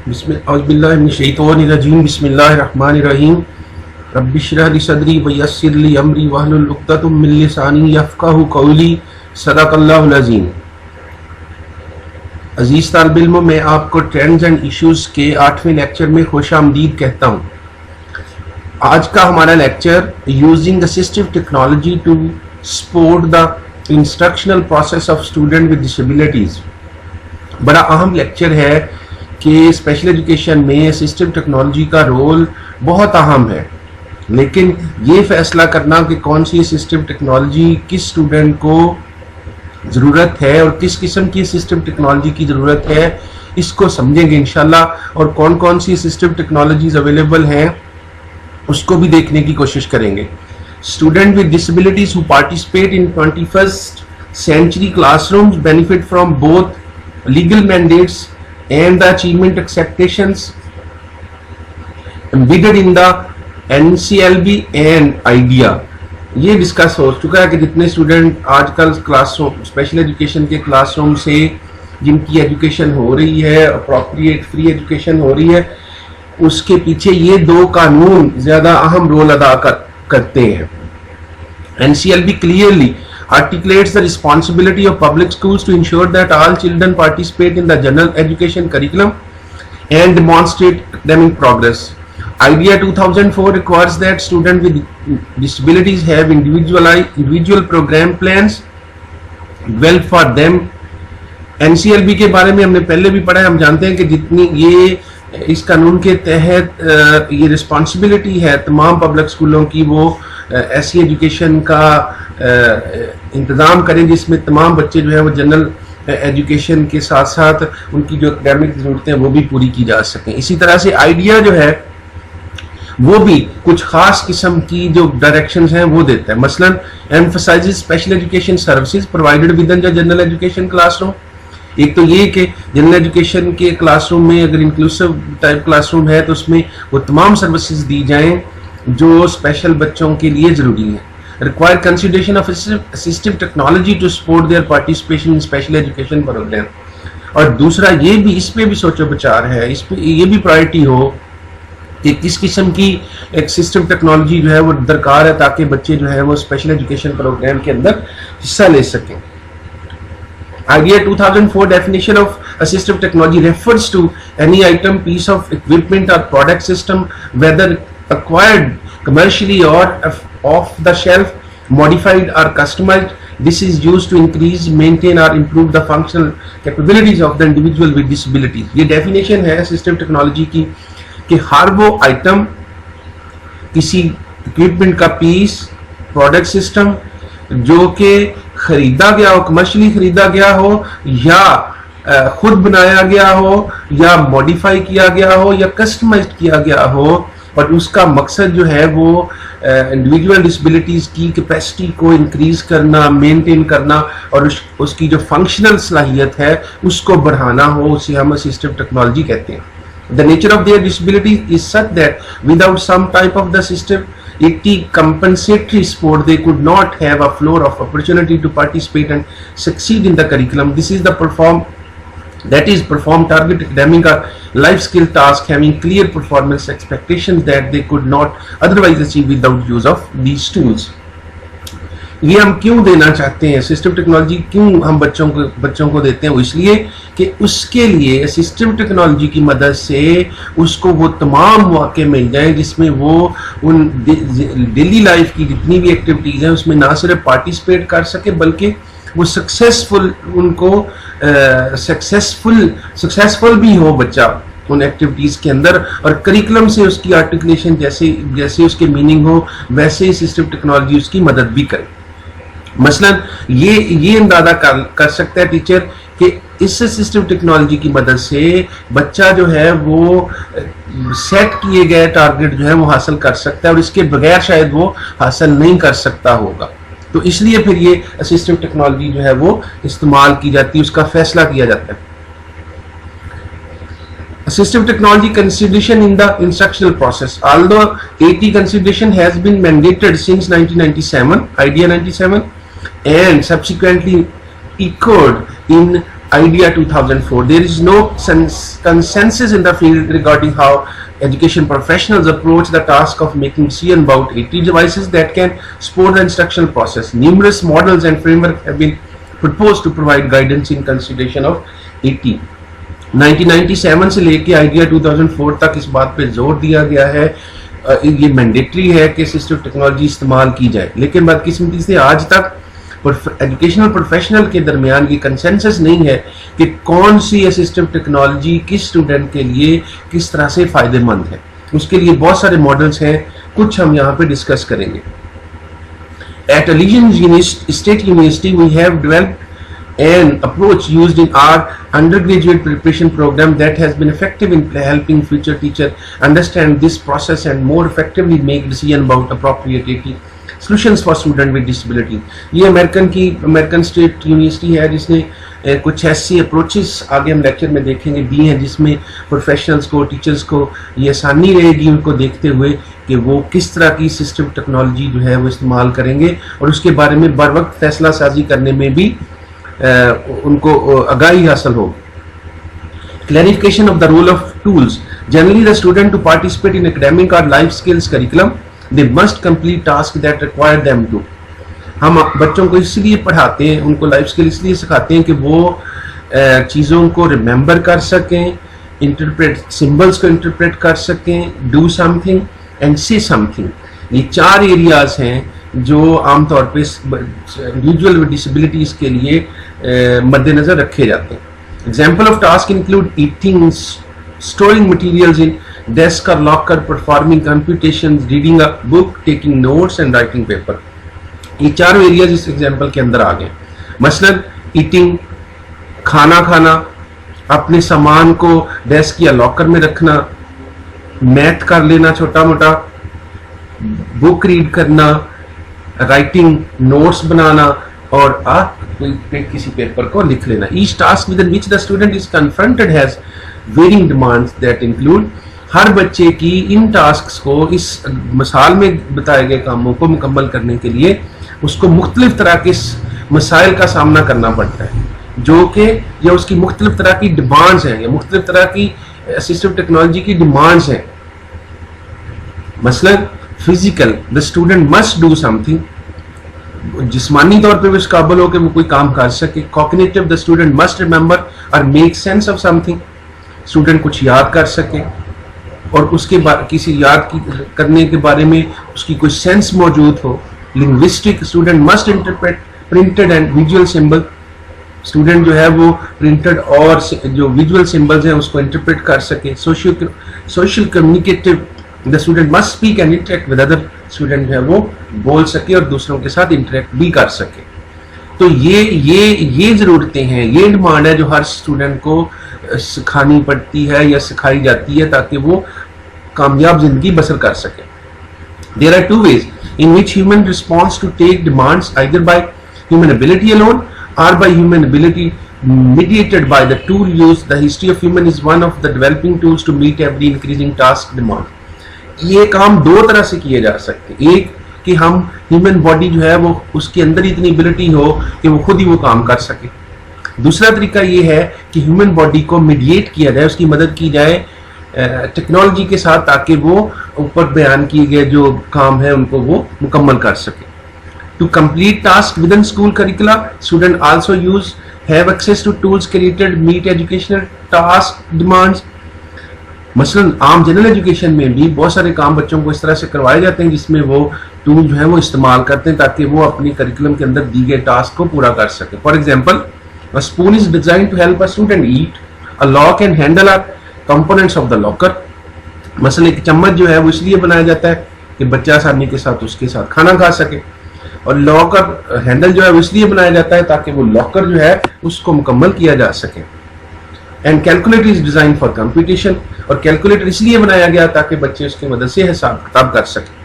बिस्मिल्लाहिर्रहमानिर्रहीम बिस्मिल्लाहिर्रहमानिर्रहीम रब्बिश्रह ली सदरी व यस्सिर ली अमरी वहलुल उक़दतम मिन लिसानी यफ़क़हू क़ौली सदक़ल्लाहुल अज़ीम। अजीज़ तालिब इल्मों, मैं आपको ट्रेंड्स एंड इश्यूज़ के 8वें लेक्चर में खुशामदीद कहता हूँ। आज का हमारा lecture using assistive technology to support the instructional process of student with disabilities बड़ा अहम लेक्चर है कि स्पेशल एजुकेशन में असिस्टिव टेक्नोलॉजी का रोल बहुत अहम है, लेकिन ये फैसला करना कि कौन सी असिस्टिव टेक्नोलॉजी किस स्टूडेंट को ज़रूरत है और किस किस्म की असिस्टिव टेक्नोलॉजी की ज़रूरत है, इसको समझेंगे इंशाल्लाह। और कौन कौन सी असिस्टिव टेक्नोलॉजीज अवेलेबल हैं उसको भी देखने की कोशिश करेंगे। Student with disabilities who participate in 21st century classrooms benefit from both legal mandates and the achievement expectations embedded in the NCLB and IDEA। ये डिस्कस हो चुका है कि जितने स्टूडेंट आजकल क्लासरूम स्पेशल एजुकेशन के क्लासरूम से जिनकी एजुकेशन हो रही है, अप्रोप्रिएट फ्री एजुकेशन हो रही है, उसके पीछे ये दो कानून ज्यादा अहम रोल अदा करते हैं। NCLB clearly articulates the responsibility of public schools to ensure that all children participate in the general education curriculum and demonstrate academic progress. IDEA 2004 requires that students with disabilities have individual program plans well for them। NCLB के बारे में हमने पहले भी पढ़ा है, हम जानते हैं कि जितनी ये इस कानून के तहत ये रिस्पॉन्सिबिलिटी है तमाम पब्लिक स्कूलों की, वो ऐसी एजुकेशन का इंतज़ाम करें जिसमें तमाम बच्चे जो है वो जनरल एजुकेशन के साथ साथ उनकी जो एकेडमिक ज़रूरतें वो भी पूरी की जा सकें। इसी तरह से आइडिया जो है वो भी कुछ खास किस्म की जो डायरेक्शंस हैं वो देता है। मसलन emphasises special education services provided with in the general education classroom. एक तो ये कि जनरल एजुकेशन के क्लासरूम में अगर इंक्लूसिव टाइप क्लासरूम है तो उसमें वो तमाम सर्विसेज दी जाएं जो स्पेशल बच्चों के लिए ज़रूरी हैं। Require consideration of assistive technology to support their participation in special education program. और दूसरा ये भी, इस पे भी सोचो विचार है, इस पे ये भी प्रायोरिटी हो कि किस किस्म की एक सिस्टम टेक्नोलॉजी जो है वो दरकार है ताकि बच्चे जो है वो स्पेशल एजुकेशन प्रोग्राम के अंदर हिस्सा ले सकें। IDEA 2004 definition of assistive technology refers to any item, piece of equipment or product system, whether acquired commercially or off the shelf, modified or customized. This is used to increase, maintain or improve the functional capabilities of the individual with disabilities। ये definition है assistive technology की कि हर वो item, किसी equipment का piece, product system जो कि खरीदा गया हो, कमर्शियली खरीदा गया हो या खुद बनाया गया हो या मॉडिफाई किया गया हो या कस्टमाइज्ड किया गया हो, और उसका मकसद जो है वो इंडिविजुअल डिसेबिलिटीज़ की कैपेसिटी को इंक्रीज करना, मेंटेन करना और उसकी जो फंक्शनल सलाहियत है उसको बढ़ाना हो, उसे हम असिस्टिव टेक्नोलॉजी कहते हैं। The nature of their disability is such that without some type of the assistive compensatory support, they could not have a floor of opportunity to participate and succeed in the curriculum. This is the perform target academic or life skill task, having clear performance expectations that they could not otherwise achieve without use of these tools। ये हम क्यों देना चाहते हैं assistive technology, क्यों हम बच्चों को देते हैं? वो इसलिए कि उसके लिए असिस्टिव टेक्नोलॉजी की मदद से उसको वो तमाम मौके मिल जाएं जिसमें वो उन डेली लाइफ की जितनी भी एक्टिविटीज़ हैं उसमें ना सिर्फ पार्टिसिपेट कर सके बल्कि वो सक्सेसफुल भी हो बच्चा उन एक्टिविटीज़ के अंदर, और करिकुलम से उसकी आर्टिकुलेशन जैसे उसके मीनिंग हो वैसे असिस्टिव टेक्नोलॉजी उसकी मदद भी करे। मसलन ये अंदाजा कर सकता है टीचर कि इस असिस्टिव टेक्नोलॉजी की मदद से बच्चा जो है वो सेट किए गए टारगेट जो है वो हासिल कर सकता है और इसके बगैर शायद वो हासिल नहीं कर सकता होगा। तो इसलिए फिर ये असिस्टिव टेक्नोलॉजी जो है वो इस्तेमाल की जाती है, उसका फैसला किया जाता है। Assistive technology consideration in the instructional process. Although AT consideration has been mandated since 1997, IDEA 97, and subsequently echoed in IDEA 2004. There is no consensus in the field regarding how education professionals approach the task of making decision about AT devices that can support the instructional process. Numerous models and frameworks have been proposed to provide guidance in consideration of AT. 1997 से लेके IDEA 2004 तक इस बात पे जोर दिया गया है, ये मैंडेटरी है कि असिस्टिव टेक्नोलॉजी इस्तेमाल की जाए, लेकिन बदकिस्मती से आज तक एजुकेशनल प्रोफेशनल के दरमियान ये कंसेंसस नहीं है कि कौन सी असिस्टिव टेक्नोलॉजी किस स्टूडेंट के लिए किस तरह से फायदेमंद है। उसके लिए बहुत सारे मॉडल्स हैं, कुछ हम यहाँ पे डिस्कस करेंगे। At Allegiance State University, we have developed an approach used in our undergraduate preparation program that has been effective in helping future teachers understand this process and more effectively make decision about appropriate AT solutions for student with disability। ये American state university है जिसने कुछ ऐसी approaches आगे हम lecture में देखेंगे दी हैं जिसमें प्रोफेशनल्स को, टीचर्स को ये आसानी रहेगी उनको देखते हुए कि वो किस तरह की सिस्टम टेक्नोलॉजी जो है वो इस्तेमाल करेंगे और उसके बारे में बर वक्त फैसला साजी करने में भी उनको आगाही हासिल हो। Clarification of the role of tools. Generally, the student to participate in academic or life skills curriculum, they must complete tasks that require them to। हम बच्चों को इसलिए पढ़ाते हैं, उनको लाइफ स्किल इसलिए सिखाते हैं कि वो चीज़ों को रिमेंबर कर सकें, इंटरप्रेट सिंबल्स को इंटरप्रेट कर सकें, डू समथिंग एंड से समथिंग। ये चार एरियाज हैं जो आमतौर पे इंडिविजुअल विद डिसेबिलिटीज़ के लिए मद्देनज़र रखे जाते हैं। Example of task include eating, storing materials in desk or locker, performing computations, reading a book, taking notes and writing paper। ये चारों एरियाज इस एग्जाम्पल के अंदर आ गए। मसलन ईटिंग, खाना खाना, अपने सामान को डेस्क या लॉकर में रखना, मैथ कर लेना छोटा मोटा, बुक रीड करना, राइटिंग, नोट्स बनाना और किसी पेपर को लिख लेना। Each task within which the student is confronted has varying demands that include। हर बच्चे की इन टास्क्स को, इस मिसाल में बताए गए कामों को मुकम्मल करने के लिए उसको मुख्तलिफ तरह के मसाइल का सामना करना पड़ता है जो कि या उसकी मुख्तलिफ तरह की डिमांड्स हैं या मुख्तलिफ तरह की असिस्टिव टेक्नोलॉजी की डिमांड्स हैं। मसलन physical, the student must do something, जिस्मानी तौर पे वो इस काबिल हो कि वो कोई काम कर सके। Cognitive, the student must remember और make sense of something, student कुछ याद कर सके और उसके बाद किसी याद करने के बारे में उसकी कोई सेंस मौजूद हो। Linguistic, student must interpret printed and visual symbol, student जो है वो प्रिंटेड और जो विजुअल सिंबल्स हैं उसको इंटरप्रेट कर सके। Social communicative, the student must speak and interact with other, student है वो बोल सके और दूसरों के साथ इंटरेक्ट भी कर सके। तो ये जरूरतें हैं, ये डिमांड है जो हर स्टूडेंट को सिखानी पड़ती है या सिखाई जाती है ताकि वो कामयाब जिंदगी बसर कर सके। There are two ways in which human response to task demands, either by human ability alone or by human ability mediated by the tool used। The history of human is one of the developing tools to meet every increasing task demand। ये काम दो तरह से किए जा सकते हैं। एक कि हम ह्यूमन बॉडी जो है वो उसके अंदर इतनी एबिलिटी हो कि वो खुद ही वो काम कर सके। दूसरा तरीका ये है कि ह्यूमन बॉडी को मीडिएट किया जाए, उसकी मदद की जाए टेक्नोलॉजी के साथ ताकि वो ऊपर बयान किए गए जो काम है उनको वो मुकम्मल कर सके। To complete tasks within school curricula, students also have access to tools created meet educational task demands। मसलन आम जनरल एजुकेशन में भी बहुत सारे काम बच्चों को इस तरह से करवाए जाते हैं जिसमें वो टूल जो है वो इस्तेमाल करते हैं ताकि वो अपनी करिकुलम के अंदर दी गए टास्क को पूरा कर सके। For example, a spoon is designed to help a student eat, a lock and handle are components of the locker। मसलन एक चम्मच जो है वो इसलिए बनाया जाता है कि बच्चा आसानी के साथ उसके साथ खाना खा सके और लॉकर हैंडल जो है वो इसलिए बनाया जाता है ताकि वो लॉकर जो है उसको मुकम्मल किया जा सके। And calculator is design for computation, और कैलकुलेटर इसलिए बनाया गया ताकि बच्चे उसकी मदद से हिसाब किताब कर सके।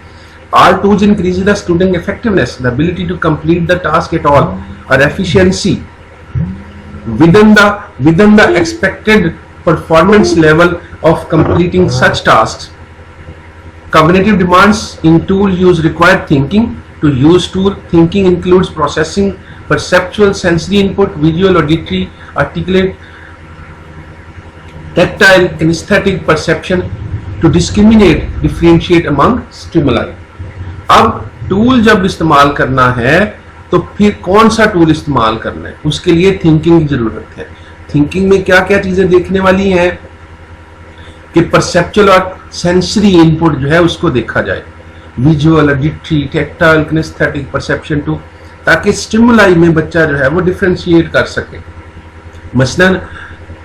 All tools increase the student effectiveness, the ability to complete the task at all, or efficiency within the expected performance level of completing such tasks। Cognitive demands in tool use require thinking। To use tool, thinking includes processing perceptual, sensory input, visual, auditory articulate, tactile, kinesthetic perception to discriminate, differentiate among stimuli. अब tool जब इस्तेमाल करना है तो फिर कौन सा tool इस्तेमाल करना है, उसके लिए थिंकिंग की जरूरत है। थिंकिंग में क्या क्या चीजें देखने वाली हैं कि परसेप्चुअल और सेंसरी इनपुट जो है उसको देखा जाए, visual, auditory, tactile, kinesthetic perception to, ताकि स्टिमुलाई में बच्चा जो है वो डिफरेंशिएट कर सके। मसलन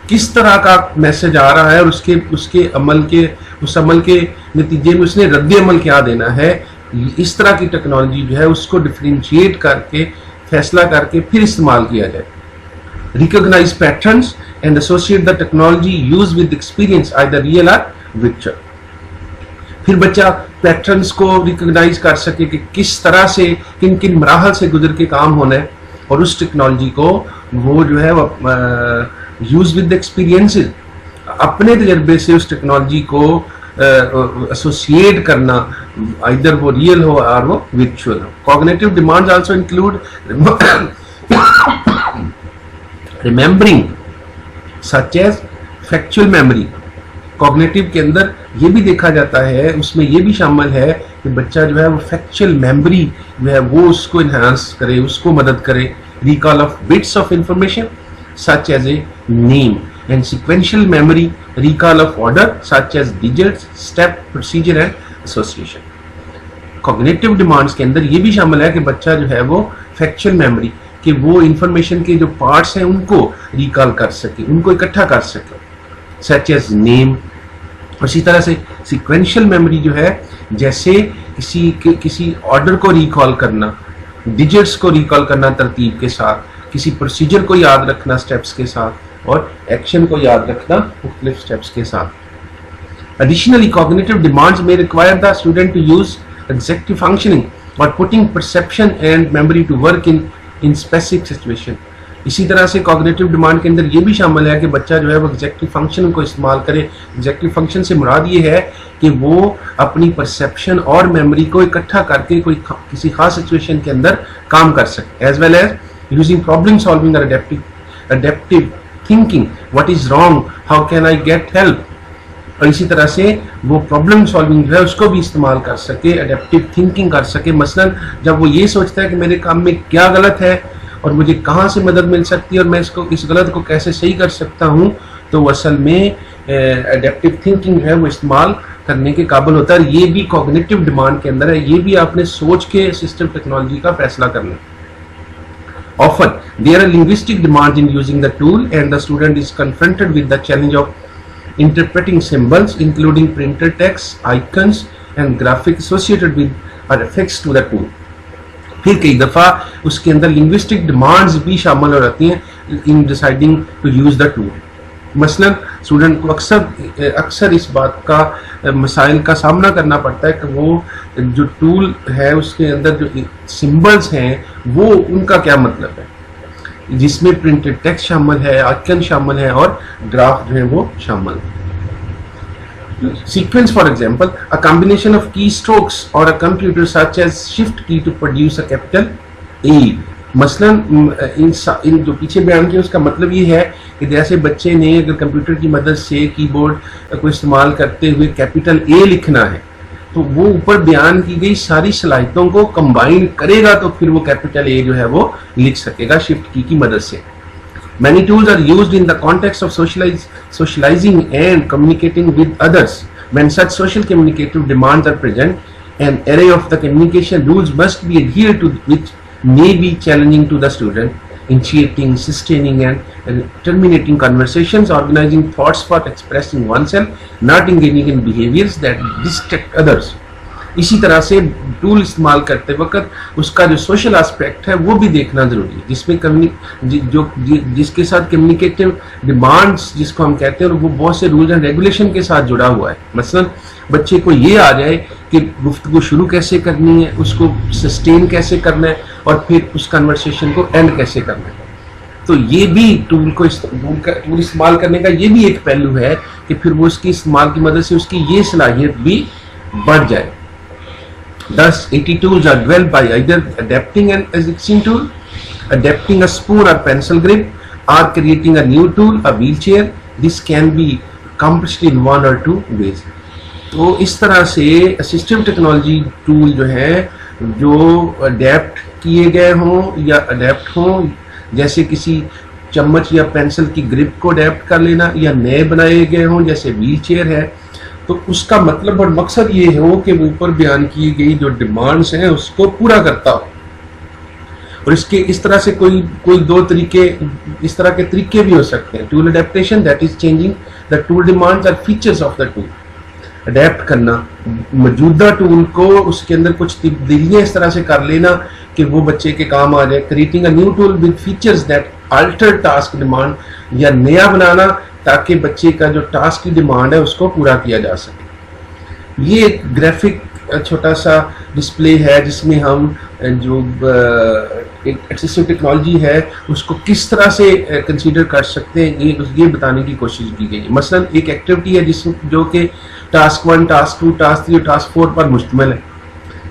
किस तरह का मैसेज आ रहा है और उसके अमल के नतीजे में उसने रद्द अमल क्या देना है, इस तरह की टेक्नोलॉजी जो है उसको डिफरेंशिएट करके फैसला करके फिर इस्तेमाल किया जाए। Recognise patterns and associate the technology use with experience either real or virtual. फिर बच्चा पैटर्न्स को रिकॉग्नाइज कर सके कि किस तरह से किन किन मराहल से गुजर के काम होना है, और उस टेक्नोलॉजी को वो जो है वो यूज विद एक्सपीरियंसेस, अपने तजर्बे से उस टेक्नोलॉजी को एसोसिएट करना, आइदर वो रियल हो और वो विर्चुअल हो। Cognitive demands also include remembering such as factual memory. Cognitive के अंदर ये भी देखा जाता है, उसमें ये भी शामिल है कि बच्चा जो है वो फैक्चुअल मेमोरी जो है वो उसको इन्हांस करे, उसको मदद करे। Recall of bits of information such as a name and sequential memory, recall of order such as digits, step, procedure and association. Cognitive demands के अंदर ये भी शामिल है कि बच्चा जो है वो फैक्चुअल मेमोरी कि वो इंफॉर्मेशन के जो पार्ट्स हैं उनको रिकॉल कर सके, उनको इकट्ठा कर सके, सच एज नेम। इसी तरह से सीक्वेंशियल मेमोरी जो है जैसे किसी ऑर्डर को रिकॉल करना, डिजिट्स को रिकॉल करना तरतीब के साथ, किसी प्रोसीजर को याद रखना स्टेप्स के साथ, और एक्शन को याद रखना मुख्तलिफ स्टेप्स के साथ। Additionally, cognitive demands may require the student to use executive functioning or putting perception and memory to work in specific situation. इसी तरह से कॉग्निटिव डिमांड के अंदर ये भी शामिल है कि बच्चा जो है वो एग्जेक्टिव फंक्शन को इस्तेमाल करे। एग्जेक्टिव फंक्शन से मुराद ये है कि वो अपनी परसेप्शन और मेमोरी को इकट्ठा करके किसी खास सिचुएशन के अंदर काम कर सके, as well as using problem solving और adaptive thinking, what is wrong, how can I get help. और इसी तरह से वो प्रॉब्लम सॉल्विंग जो है उसको भी इस्तेमाल कर सके, अडेप्टिव थिंकिंग कर सके। मसलन जब वो ये सोचता है कि मेरे काम में क्या गलत है और मुझे कहाँ से मदद मिल सकती है और मैं इस गलत को कैसे सही कर सकता हूँ, तो वो असल में अडेप्टिव थिंकिंग है वो इस्तेमाल करने के काबिल होता है। ये भी कॉग्निटिव डिमांड के अंदर है, ये भी आपने सोच के सिस्टम टेक्नोलॉजी का फैसला करना। Often there are linguistic demands in using the tool and the student is confronted with the challenge of interpreting symbols including printed text, icons and graphics associated with or affixed to the tool. फिर कई दफ़ा उसके अंदर linguistic demands भी शामिल हो जाती हैं in deciding to use the tool. मसलन स्टूडेंट को अक्सर इस बात का मसाइल का सामना करना पड़ता है कि वो जो टूल है उसके अंदर जो सिंबल्स हैं वो उनका क्या मतलब है, जिसमें प्रिंटेड टेक्स्ट शामिल है, आइकन शामिल है और ग्राफ जो है वो शामिल है। Sequence, for example, a combination of keystrokes or a computer such as shift key to produce a capital A. मसलन इन जो पीछे बयान किया उसका मतलब ये है कि जैसे बच्चे ने अगर कंप्यूटर की मदद से कीबोर्ड को इस्तेमाल करते हुए कैपिटल A लिखना है तो वो ऊपर बयान की गई सारी सलाहियतों को कंबाइन करेगा तो फिर वो कैपिटल A जो है वो लिख सकेगा शिफ्ट की मदद से। Many tools are used in the context of socializing and communicating with others. When such social communicative demands are present, an array of the communication rules must be adhered to, which may be challenging to the student. Initiating, sustaining and terminating conversations, organizing thoughts for expressing oneself, not engaging in behaviors that distract others. इसी तरह से tool इस्तेमाल करते वक्त उसका जो social aspect है वो भी देखना जरूरी है, जिसमें जिसके साथ कम्युनिकेटिव डिमांड्स जिसको हम कहते हैं वो बहुत से रूल्स एंड रेगुलेशन के साथ जुड़ा हुआ है। मसलन बच्चे को ये आ जाए कि गुफ्तगू शुरू कैसे करनी है, उसको सस्टेन कैसे करना है और फिर उस कन्वर्सेशन को एंड कैसे करना है, तो ये भी टूल इस्तेमाल करने का ये भी एक पहलू है कि फिर वो उसकी इस्तेमाल की मदद से उसकी ये सलाहियत भी बढ़ जाए। Thus, 80 tools are developed by either adapting an existing tool, adapting a spoon or pencil grip, or creating a new tool, a wheelchair. This can be accomplished in 1 or 2 ways. तो इस तरह से असिस्टिव टेक्नोलॉजी टूल जो है जो adapt किए गए हों या अडेप्ट हों, जैसे किसी चम्मच या पेंसिल की ग्रिप को अडेप्ट कर लेना, या नए बनाए गए हों जैसे व्हील चेयर है, तो उसका मतलब और मकसद ये हो कि वो ऊपर बयान की गई जो डिमांड्स हैं उसको पूरा करता हो। और इसके इस तरह से कोई दो तरीके, इस तरह के तरीके भी हो सकते हैं। Tool adaptation, that is changing the tool demands और features of the tool. Adapt करना, मौजूदा टूल को उसके अंदर कुछ तब्दीलियां इस तरह से कर लेना कि वो बच्चे के काम आ जाए। Creating a new tool with features that alter task demand, या नया बनाना ताकि बच्चे का जो टास्क की डिमांड है उसको पूरा किया जा सके। ये एक ग्राफिक छोटा सा डिस्प्ले है जिसमें हम जो एक असिस्टिव टेक्नोलॉजी है उसको किस तरह से कंसीडर कर सकते हैं ये बताने की कोशिश की गई है। मसलन एक एक्टिविटी है जो कि टास्क 1, टास्क 2, टास्क 3 और टास्क 4 पर मुश्तमिल है।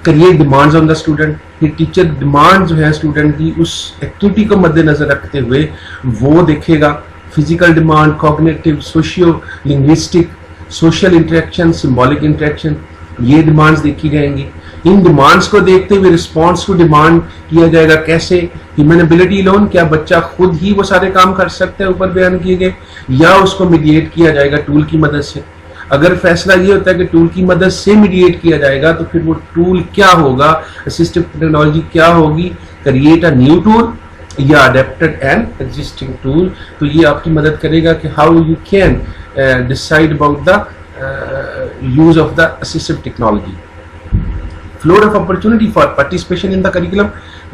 Create demands on the student, फिर टीचर डिमांड जो है स्टूडेंट की उस एक्टिविटी को मद्देनजर रखते हुए वो देखेगा। Physical demand, cognitive, socio linguistic, social interaction, symbolic interaction, ये डिमांड्स देखी जाएंगी। इन डिमांड्स को देखते हुए रिस्पॉन्स टू डिमांड किया जाएगा। कैसे? ह्यूमन एबिलिटी लोन, क्या बच्चा खुद ही वो सारे काम कर सकता है ऊपर बयान किए गए, या उसको मीडिएट किया जाएगा टूल की मदद से। अगर फैसला ये होता है कि टूल की मदद से मीडिएट किया जाएगा तो फिर वो टूल क्या होगा, असिस्टिव टेक्नोलॉजी क्या होगी, क्रिएट अ न्यू टूल या अडेप्टेड एन एग्जिस्टिंग टूल। तो ये आपकी मदद करेगा कि how you can decide about the use of the assistive technology. Floor of opportunity for participation in the curriculum,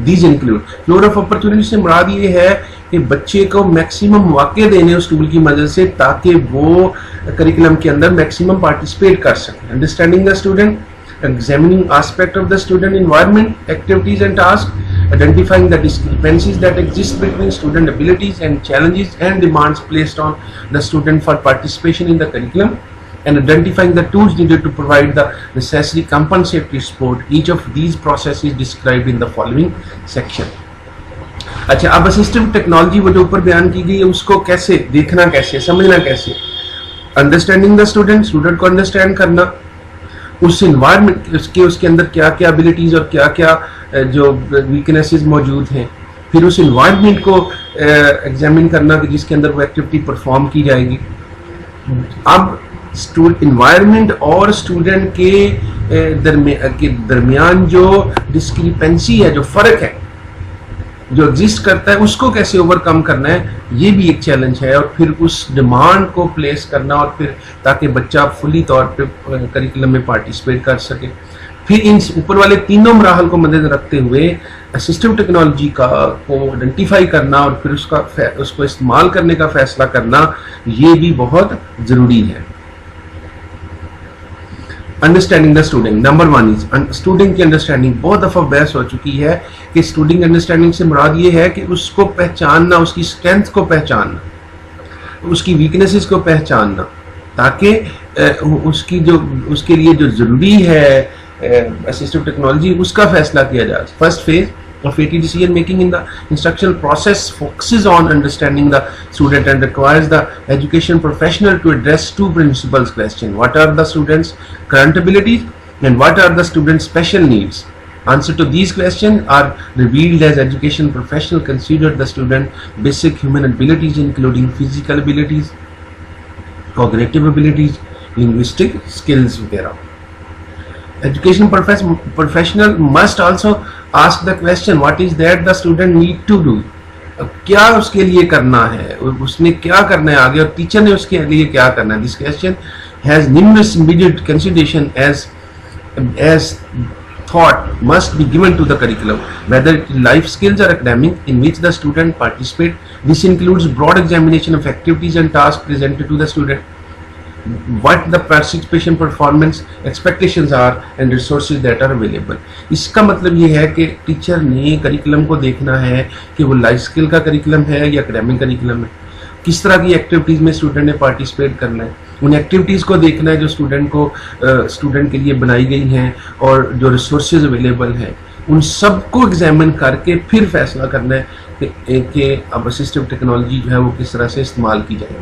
these include floor of opportunity से मुराद ये है कि बच्चे को मैक्सिमम मौके देने उस टूल की मदद से ताकि वो करिकुलम के अंदर मैक्सिमम पार्टिसिपेट कर सके। Understanding the student, examining aspect of the student environment, activities and tasks, identifying the discrepancies that exist between student abilities and challenges and demands placed on the student for participation in the curriculum, and identifying the tools needed to provide the necessary compensatory support. Each of these processes is described in the following section. अच्छा, अब assistive technology वो जो ऊपर बयान की गई है उसको कैसे देखना, कैसे समझना, कैसे अंडरस्टैंडिंग द स्टूडेंट को अंडरस्टैंड करना, उस इन्वायरमेंट उसके अंदर क्या क्या एबिलिटीज और क्या क्या जो वीकनेसेस मौजूद हैं, फिर उस इन्वायरमेंट को एग्जामिन करना कि जिसके अंदर वो एक्टिविटी परफॉर्म की जाएगी। अब इन्वायरमेंट और स्टूडेंट के दरमियान जो डिस्क्रिपेंसी है, जो फर्क है जो एग्जिस्ट करता है, उसको कैसे ओवरकम करना है, ये भी एक चैलेंज है। और फिर उस डिमांड को प्लेस करना और फिर ताकि बच्चा फुली तौर पे करिकुलम में पार्टिसिपेट कर सके। फिर इन ऊपर वाले तीनों मराहल को मद्देनजर रखते हुए असिस्टिव टेक्नोलॉजी को आइडेंटिफाई करना और फिर उसको इस्तेमाल करने का फैसला करना, ये भी बहुत ज़रूरी है। Understanding the student, number 1 is student की अंडरस्टैंडिंग। बहुत दफ़ा बहस हो चुकी है कि स्टूडेंट अंडरस्टैंडिंग से मुराद ये है कि उसको पहचानना, उसकी स्ट्रेंथ को पहचानना, उसकी वीकनेसेस को पहचानना, ताकि उसके लिए जो ज़रूरी है असिस्टिव टेक्नोलॉजी उसका फैसला किया जाए। First phase of AT decision making in the instructional process focuses on understanding the student and requires the education professional to address two principles question: what are the students' current abilities and what are the students' special needs? Answer to these questions are revealed as education professional consider the student basic human abilities including physical abilities, cognitive abilities, linguistic skills वगैरह। Education professional must also ask the question what is that the student need to do, क्या उसके लिए करना है, उसने क्या करना है आगे और टीचर ने उसके लिए क्या करना है। This question has numerous immediate consideration as thought must be given to the curriculum, whether it is life skills or academic in which the student participate. This includes broad examination of activities and tasks presented to the student, what the participation performance expectations are and resources that are available. इसका मतलब ये है कि teacher ने curriculum को देखना है कि वो लाइफ स्किल का करिकुलम है या एकेडमिक करिकुलम है, किस तरह की एक्टिविटीज़ में स्टूडेंट ने पार्टिसिपेट करना है, उन एक्टिविटीज़ को देखना है जो स्टूडेंट के लिए बनाई गई हैं और जो रिसोर्सेज अवेलेबल हैं, उन सब को एग्जामिन करके फिर फैसला करना है कि अब असिस्टिव टेक्नोलॉजी जो है वो किस तरह से इस्तेमाल की जाए।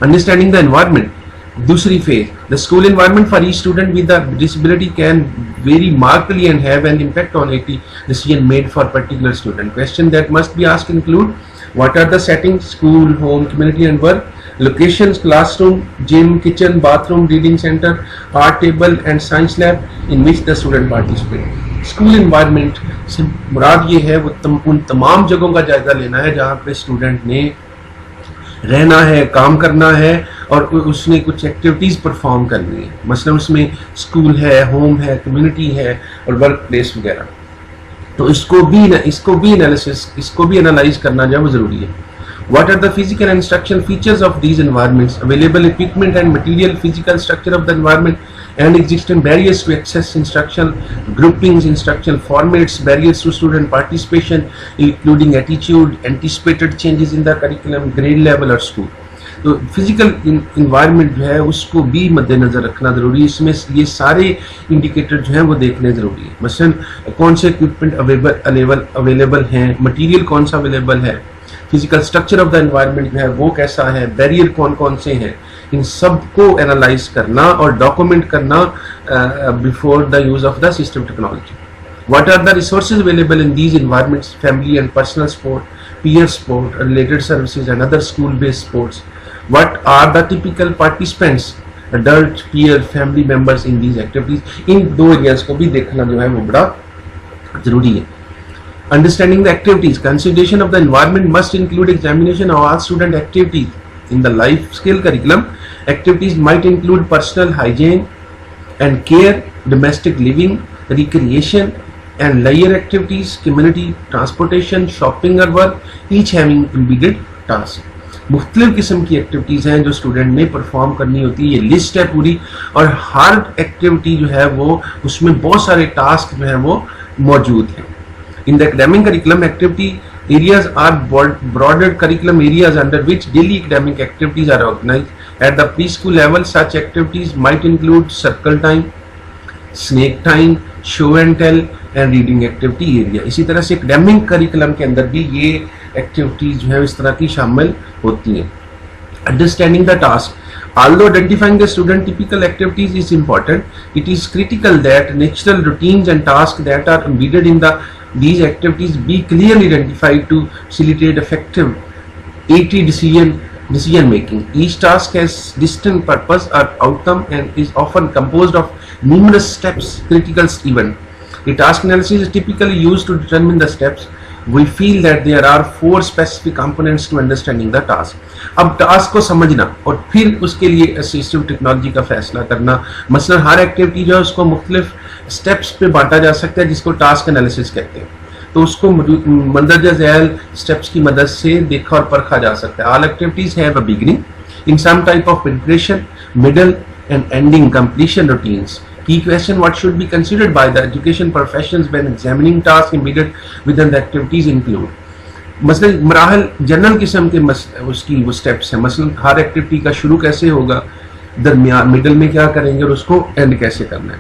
अंडरस्टैंडिंग द एनवायरनमेंट, दूसरी phase, the school environment for each student with the disability can very markedly and have an impact on the decision made for particular student. Question that must be asked include what are the settings, school, home, community and work, locations, classroom, gym, kitchen, bathroom, reading center, art table and science lab in which the student participate. School environment से मुराद ये है वो उन तमाम जगहों का जायजा लेना है जहाँ पे स्टूडेंट ने रहना है, काम करना है और उसने कुछ एक्टिविटीज़ परफॉर्म करनी है। मसलन उसमें स्कूल है, होम है, कम्युनिटी है और वर्क प्लेस वगैरह। तो इसको भी एनालाइज करना जो है वो ज़रूरी है। What are the physical and structural features of these environments, available equipment and material, physical structure of the environment and existing barriers to access, instructional groupings, instructional formats, barriers to student participation including attitude, anticipated changes in the curriculum, grade level और school। तो physical environment जो है उसको भी मद्देनजर रखना ज़रूरी है। इसमें ये सारे इंडिकेटर जो हैं वो देखने ज़रूरी है। मसलन कौन से इक्विपमेंट अवेलेबल हैं, मटेरियल कौन सा अवेलेबल है, physical structure of the environment जो है वो कैसा है, बैरियर कौन कौन से हैं, इन सब को एनालाइज करना और डॉक्यूमेंट करना before the use of the system technology. What are the resources available in these environments, family and personal sport, peer sport, related services and other school-based sports? What are the typical participants, adult, peer, family members in these activities? इन दो areas को भी देखना जो है वो बड़ा जरूरी है। Understanding the activities, consideration of the environment must include examination of all student activities in the life skill curriculum. Activities might include personal hygiene and care, domestic living, recreation and leisure activities, community, transportation, shopping or work, each having embedded tasks. मुख्तलिफ किस्म की activities हैं जो student ने perform करनी होती है। ये लिस्ट है पूरी और हर एक्टिविटी जो है वो उसमें बहुत सारे टास्क जो है वो मौजूद हैं। In the academic curriculum activity areas are broader curriculum areas under which daily academic activities are organized. At the preschool level, such activities might include circle time, snake time, show and tell and reading activity area. इसी तरह से academic curriculum के अंदर भी ये activities जो है इस तरह की शामिल होती हैं। Understanding the task. Although identifying the student typical activities is important, it is critical that natural routines and tasks that are embedded in these activities be clearly identified to facilitate effective AT decision making. Each task has distinct purpose or outcome and is often composed of numerous steps, critical events. The task analysis is typically used to determine the steps. We feel that there are 4 specific components to understanding the task. अब task को समझना और फिर उसके लिए assistive technology का फैसला करना। मसलन हर एक्टिविटी जो है उसको मुख्तलिफ स्टेप्स पे बांटा जा सकता है जिसको टास्क एनालिसिस कहते हैं। तो उसको मंदरजा झैल स्टेप्स की मदद से देखा और परखा जा सकता है। All activities have a beginning in some type of preparation, middle and ending completion routines. Key question: what should be considered by the education professions when examining tasks embedded within the activities include? मसलन मराहल general किस्म के उसकी वो steps हैं। मसलन हर activity का शुरू कैसे होगा, दरमियान मिडल में क्या करेंगे और उसको एंड कैसे करना है।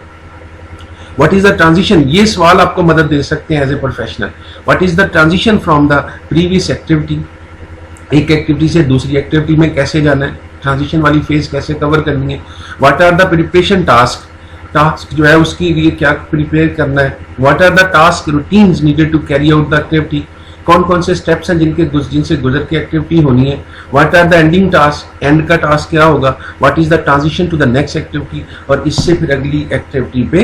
What is the transition? ये सवाल आपको मदद दे सकते हैं as a professional. What is the transition from the previous activity? एक एक्टिविटी से दूसरी एक्टिविटी में कैसे जाना है, ट्रांजिशन वाली फेज कैसे कवर करनी है। What are the preparation tasks? Task जो है उसके लिए क्या प्रिपेयर करना है। What are the task routines needed to carry out the activity? कौन कौन से स्टेप्स हैं जिनसे गुजर के एक्टिविटी होनी है। What are the ending task? End का टास्क क्या होगा। What is the transition to the next activity? और इससे फिर अगली एक्टिविटी पे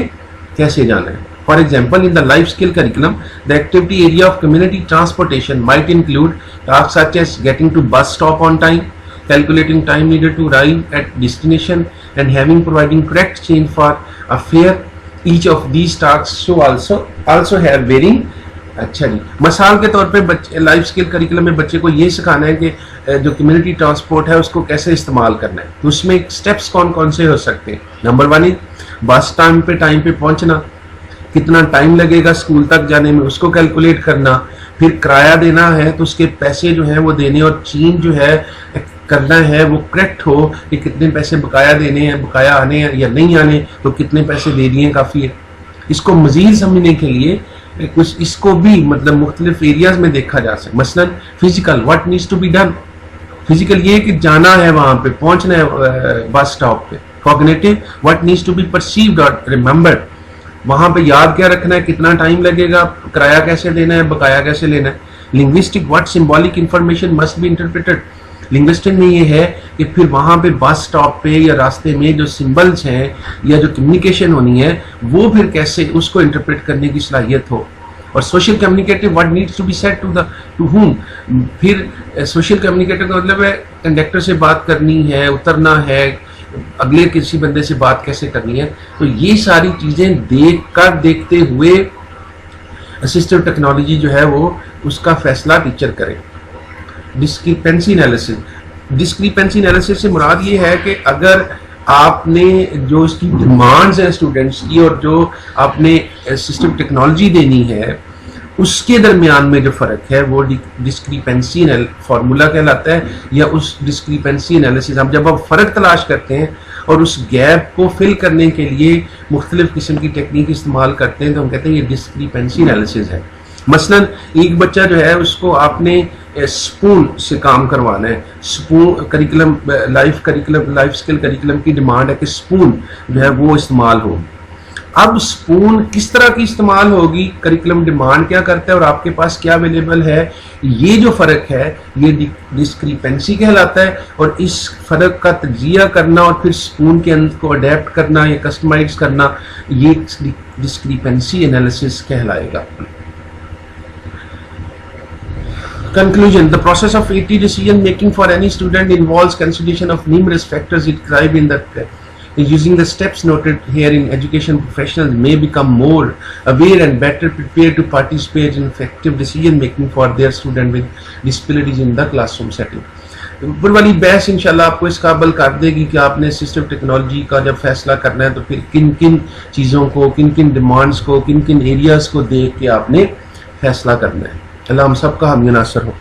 कैसे जाना है। For example, in the life skill curriculum the activity area of community transportation might include task such as getting to bus stop on time, calculating time needed to arrive at destination and having providing correct change for a fare. Each of these tasks so also have varying। अच्छा जी, मिसाल के तौर पे बच्चे life skill curriculum में बच्चे को ये सिखाना है कि जो कम्युनिटी ट्रांसपोर्ट है उसको कैसे इस्तेमाल करना है। तो उसमें स्टेप्स कौन कौन से हो सकते हैं। नंबर 1 बस टाइम पे पहुंचना, कितना टाइम लगेगा स्कूल तक जाने में उसको कैलकुलेट करना, फिर किराया देना है तो उसके पैसे जो है वो देने और चेंज जो है करना है वो करेक्ट हो कि कितने पैसे बकाया देने हैं, बकाया आने हैं या नहीं आने, तो कितने पैसे दे दिए काफ़ी है। इसको मज़ीद समझने के लिए कुछ इसको भी मतलब मुख्तलिफ एरियाज में देखा जा सकता है। मसलन physical, what needs to be done, physical ये कि जाना है वहां पे, पहुंचना है बस स्टॉप पे। Cognitive, what needs to be perceived और रिमेंबर्ड, वहां पे याद क्या रखना है, कितना टाइम लगेगा, किराया कैसे देना है, बकाया कैसे लेना है। Linguistic, what symbolic information must be interpreted, linguistic में ये है कि फिर वहां पे बस स्टॉप पे या रास्ते में जो सिंबल्स हैं या जो कम्युनिकेशन होनी है वो फिर कैसे उसको इंटरप्रेट करने की सलाहियत हो। और social communicative, what needs to be said to whom, फिर सोशल कम्युनिकेटिव का मतलब है कंडक्टर से बात करनी है, उतरना है, अगले किसी बंदे से बात कैसे करनी है। तो ये सारी चीजें देखते हुए असिस्टिव टेक्नोलॉजी जो है वो उसका फैसला टीचर करे। डिस्क्रिपेंसी एनालिसिस, डिस्क्रिपेंसी एनालिसिस से मुराद ये है कि अगर आपने जो इसकी डिमांड्स हैं स्टूडेंट्स की और जो आपने असिस्टिव टेक्नोलॉजी देनी है उसके दरमियान में जो फ़र्क है वो डिस्क्रिपेंसी फार्मूला कहलाता है, या उस डिस्क्रिपेंसी एनालिसिस। हम जब आप फ़र्क तलाश करते हैं और उस गैप को फिल करने के लिए मुख्तलिफ किस्म की टेक्निक इस्तेमाल करते हैं तो हम कहते हैं ये डिस्क्रिपेंसी एनालिसिस है। मसलन एक बच्चा जो है उसको आपने स्पून से काम करवाना है, spoon curriculum life skill curriculum की डिमांड है कि स्पून जो है वो इस्तेमाल हो। अब स्पून किस तरह की इस्तेमाल होगी, करिकुलम डिमांड क्या करता है और आपके पास क्या अवेलेबल है, ये जो फ़र्क है ये डिस्क्रिपेंसी कहलाता है। और इस फ़र्क का तजिया करना और फिर स्पून के अंदर को अडेप्ट करना या कस्टमाइज करना ये डिस्क्रिपेंसी एनालिसिस कहलाएगा। Conclusion: The process of AT decision making for any student involves consideration of numerous factors described in the using the steps noted here in education. Professionals may become more aware and better prepared to participate in effective decision making for their student with disabilities in the classroom setting. ऊपर वाली बहस इंशाल्लाह आपको इस काबिल कर देगी कि आपने असिस्टिव टेक्नोलॉजी का जब फैसला करना है तो फिर किन किन चीज़ों को, किन किन डिमांड्स को, किन किन एरियाज़ को देख के आपने फैसला करना है। अल्लाह हम सब का हामी नासर हो।